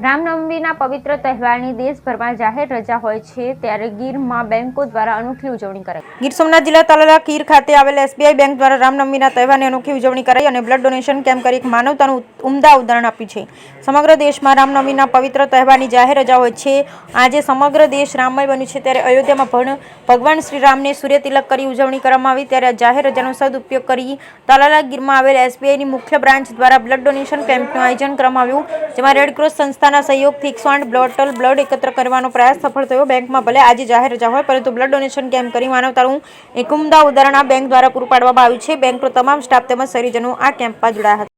રામનવમીના પવિત્ર તહેવારની દેશભરમાં જાહેર રજા હોય છે, ત્યારે ગીરમાં બેંકો દ્વારા અનોખી ઉજવણી કરાઈ। ગીર સોમનાથ જિલ્લા તલાલા ગીર ખાતે આવેલ એસબીઆઈ બેંક દ્વારા રામનવમીના તહેવારની અનોખી ઉજવણી કરાઈ અને બ્લડ ડોનેશન કેમ્પ કરી માનવતાનું ઉમદા ઉદાહરણ આપ્યું છે। સમગ્ર દેશમાં રામનવમીના પવિત્ર તહેવારની જાહેર રજા હોય છે। આજે સમગ્ર દેશ રામમય બન્યું છે, ત્યારે અયોધ્યામાં ભગવાન શ્રી રામને સૂર્ય તિલક કરી ઉજવણી કરવામાં આવી। ત્યારે આ જાહેર રજાનો સદુપયોગ કરી તલાલા ગીરમાં આવેલ એસબીઆઈની મુખ્ય બ્રાન્ચ દ્વારા બ્લડ ડોનેશન કેમ્પનું આયોજન કરવામાં આવ્યું, જેમાં રેડક્રોસ સંસ્થાના સહયોગથી 108 બોટલ બ્લડ એકત્ર કરવાનો પ્રયાસ સફળ થયો। બેંકમાં ભલે આજે જાહેર રજા હોય, પરંતુ બ્લડ ડોનેશન કેમ્પ કરી માનવતાનું એક ઉમદા ઉદાહરણ આ બેંક દ્વારા પૂરું પાડવામાં આવ્યું છે। બેંકનો તમામ સ્ટાફ તેમજ શહેરીજનો આ કેમ્પમાં જોડાયા હતા।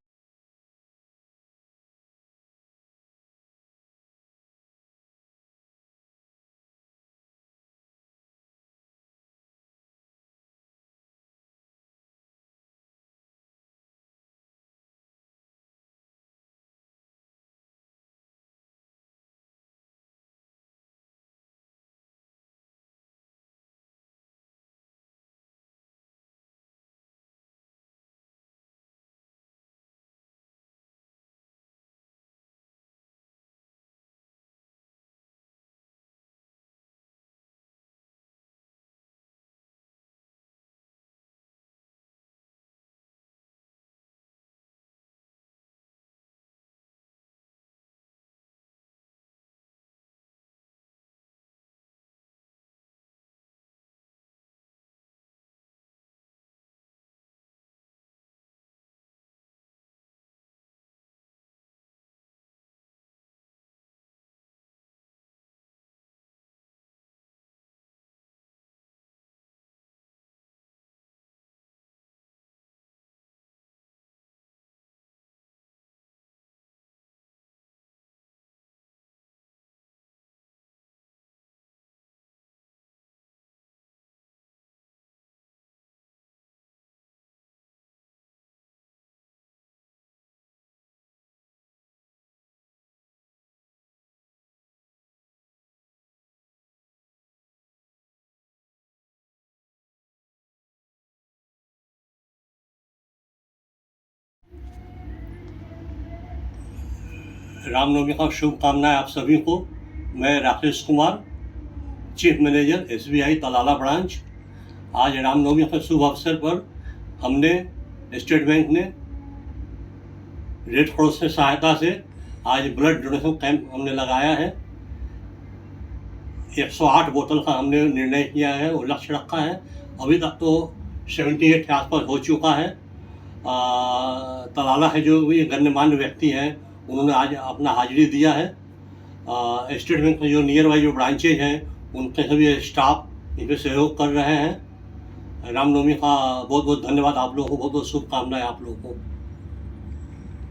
रामनवमी का शुभकामनाएं आप सभी को। मैं Rakesh Kumar, chief manager SBI Talala branch. आज रामनवमी के शुभ अवसर पर हमने स्टेट बैंक ने रेड क्रॉस की सहायता से आज ब्लड डोनेशन कैंप हमने लगाया है। 108 बोतल का हमने निर्णय किया है और लक्ष्य रखा है। अभी तक तो 78 के आसपास हो चुका है। तलाला है जो ये गण्यमान्य व्यक्ति हैं, उन्होंने आज अपना हाजिरी दिया है। स्टेट बैंक में जो नियर बाई जो ब्रांचेज हैं, उनके सभी स्टाफ इस पर सहयोग कर रहे हैं। रामनवमी का बहुत बहुत धन्यवाद आप लोगों को, बहुत बहुत शुभकामनाएं आप लोगों को।